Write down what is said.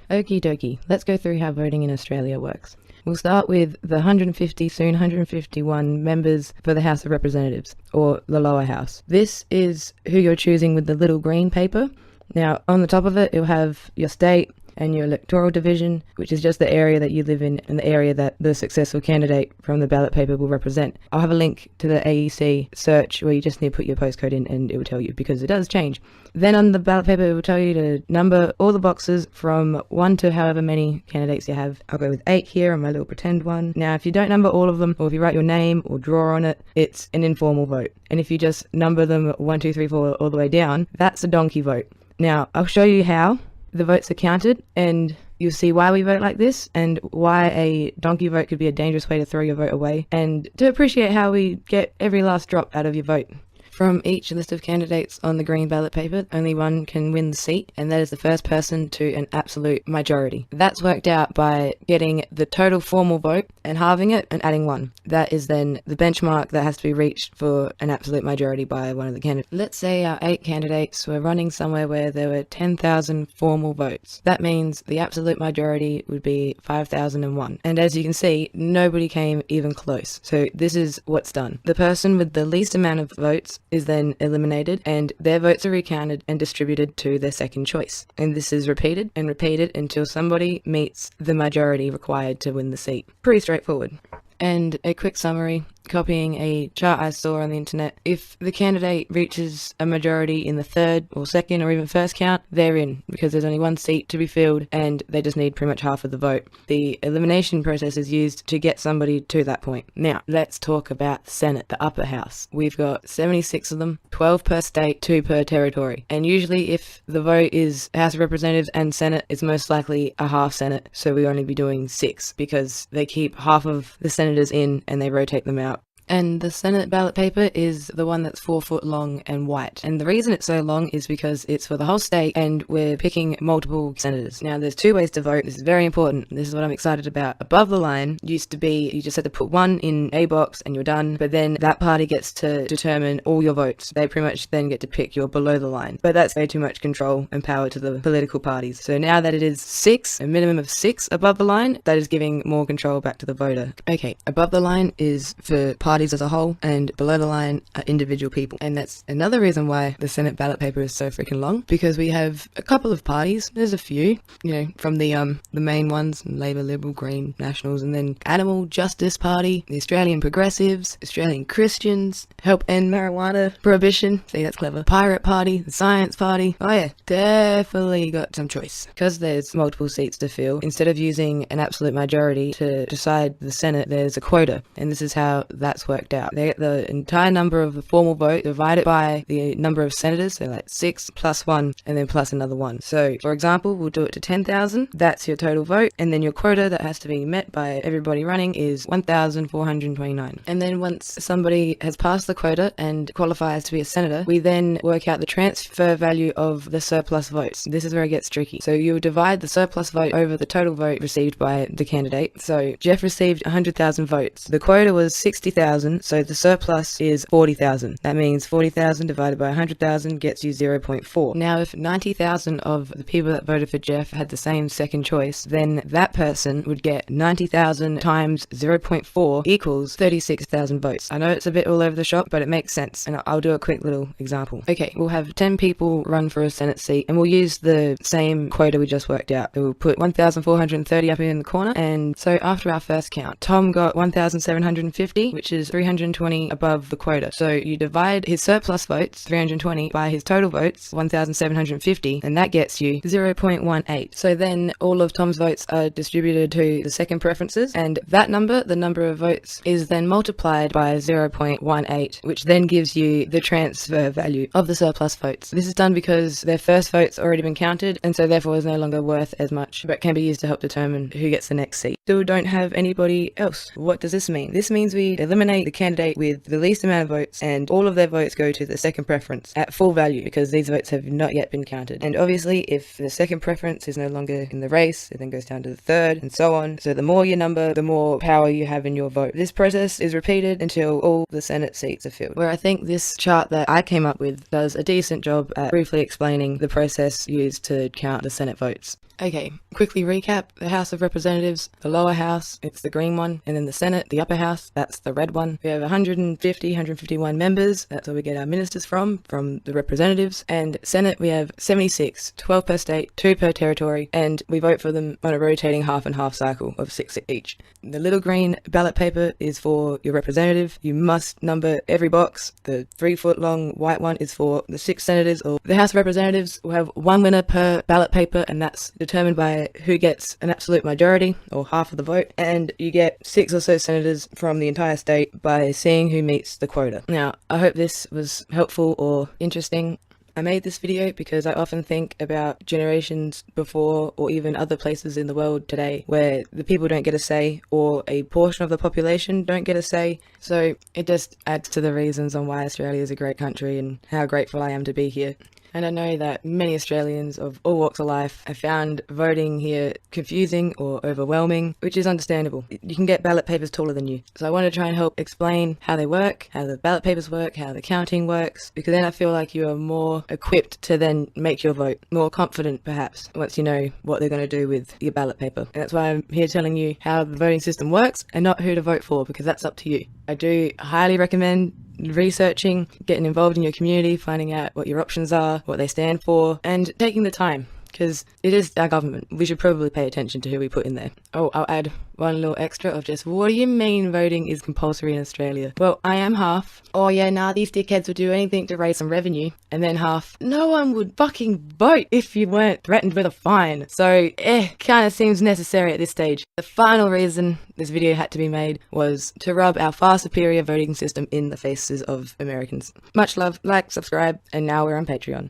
Okie dokie, let's go through how voting in Australia works. We'll start with the 150, soon 151 members for the House of Representatives, or the lower house. This is who you're choosing with the little green paper. Now, on the top of it, you'll have your state and your electoral division, which is just the area that you live in and the area that the successful candidate from the ballot paper will represent. I'll have a link to the AEC search where you just need to put your postcode in and it will tell you, because it does change. Then on the ballot paper, it will tell you to number all the boxes from 1 to however many candidates you have. I'll go with 8 here on my little pretend one. Now, if you don't number all of them, or if you write your name or draw on it, it's an informal vote. And if you just number them 1, 2, 3, 4 all the way down, that's a donkey vote. Now, I'll show you how the votes are counted, and you'll see why we vote like this and why a donkey vote could be a dangerous way to throw your vote away, and to appreciate how we get every last drop out of your vote. From each list of candidates on the green ballot paper, only one can win the seat, and that is the first person to an absolute majority. That's worked out by getting the total formal vote and halving it and adding 1. That is then the benchmark that has to be reached for an absolute majority by one of the candidates. Let's say our 8 candidates were running somewhere where there were 10,000 formal votes. That means the absolute majority would be 5,001. And as you can see, nobody came even close. So this is what's done. The person with the least amount of votes is then eliminated, and their votes are recounted and distributed to their second choice. And this is repeated and repeated until somebody meets the majority required to win the seat. Pretty straightforward. And a quick summary, copying a chart I saw on the internet. If the candidate reaches a majority in the third or second or even first count, they're in, because there's only 1 seat to be filled and they just need pretty much half of the vote. The elimination process is used to get somebody to that point. Now, let's talk about the Senate, the upper house. We've got 76 of them, 12 per state, 2 per territory. And usually if the vote is House of Representatives and Senate, it's most likely a half Senate, so we only be doing 6, because they keep half of the senators in and they rotate them out. And the Senate ballot paper is the one that's 4 foot long and white. And the reason it's so long is because it's for the whole state and we're picking multiple senators. Now, there's 2 ways to vote. This is very important. This is what I'm excited about. Above the line used to be you just had to put 1 in a box and you're done. But then that party gets to determine all your votes. They pretty much then get to pick your below the line. But that's way too much control and power to the political parties. So now that it is 6, a minimum of 6 above the line, that is giving more control back to the voter. Okay, above the line is for parties as a whole, and below the line are individual people. And that's another reason why the Senate ballot paper is so freaking long, because we have a couple of parties. There's a few, from the main ones, Labour, Liberal, Green, Nationals, and then Animal Justice Party, the Australian Progressives, Australian Christians, Help End Marijuana Prohibition, see, that's clever, Pirate Party, the Science Party. Oh yeah, definitely got some choice. Because there's multiple seats to fill, instead of using an absolute majority to decide the Senate, there's a quota, and this is how that's worked out. They get the entire number of the formal vote divided by the number of senators, so like 6 plus 1 and then plus another 1. So for example, we'll do it to 10,000. That's your total vote, and then your quota that has to be met by everybody running is 1,429. And then once somebody has passed the quota and qualifies to be a senator, we then work out the transfer value of the surplus votes. This is where it gets tricky. So you'll divide the surplus vote over the total vote received by the candidate. So Jeff received 100,000 votes. The quota was 60,000, so the surplus is 40,000. That means 40,000 divided by 100,000 gets you 0.4. Now, if 90,000 of the people that voted for Jeff had the same second choice, then that person would get 90,000 times 0.4 equals 36,000 votes. I know it's a bit all over the shop, but it makes sense, and I'll do a quick little example. Okay, we'll have 10 people run for a Senate seat, and we'll use the same quota we just worked out. We'll put 1,430 up in the corner, and so after our first count, Tom got 1,750, which is 320 above the quota. So you divide his surplus votes, 320, by his total votes, 1,750, and that gets you 0.18. So then all of Tom's votes are distributed to the second preferences, and that number, the number of votes, is then multiplied by 0.18, which then gives you the transfer value of the surplus votes. This is done because their first vote's already been counted, and so therefore is no longer worth as much, but can be used to help determine who gets the next seat. Still don't have anybody else. What does this mean? This means we eliminate the candidate with the least amount of votes, and all of their votes go to the second preference at full value, because these votes have not yet been counted. And obviously, if the second preference is no longer in the race, it then goes down to the third, and so on. So the more your number, the more power you have in your vote. This process is repeated until all the Senate seats are filled. Where I think this chart that I came up with does a decent job at briefly explaining the process used to count the Senate votes. Okay, quickly recap. The House of Representatives, the lower house, it's the green one, and then the Senate, the upper house, that's the red one. We have 151 members, that's where we get our ministers from the representatives. And Senate, we have 76, 12 per state, 2 per territory, and we vote for them on a rotating half and half cycle of 6 each. The little green ballot paper is for your representative. You must number every box. The 3-foot long white one is for the 6 senators. Or the House of Representatives will have 1 winner per ballot paper, and that's determined by who gets an absolute majority or half of the vote, and you get 6 or so senators from the entire state by seeing who meets the quota. Now, I hope this was helpful or interesting. I made this video because I often think about generations before, or even other places in the world today, where the people don't get a say, or a portion of the population don't get a say. So it just adds to the reasons on why Australia is a great country and how grateful I am to be here. And I know that many Australians of all walks of life have found voting here confusing or overwhelming, which is understandable. You can get ballot papers taller than you. So I want to try and help explain how they work, how the ballot papers work, how the counting works, because then I feel like you are more equipped to then make your vote, more confident perhaps, once you know what they're going to do with your ballot paper. And that's why I'm here telling you how the voting system works and not who to vote for, because that's up to you. I do highly recommend researching, getting involved in your community, finding out what your options are, what they stand for, and taking the time, because it is our government. We should probably pay attention to who we put in there. Oh, I'll add one little extra of just, what do you mean voting is compulsory in Australia? Well, I am half, oh yeah, nah, these dickheads would do anything to raise some revenue, and then half, no one would fucking vote if you weren't threatened with a fine. So, kind of seems necessary at this stage. The final reason this video had to be made was to rub our far superior voting system in the faces of Americans. Much love, like, subscribe, and now we're on Patreon.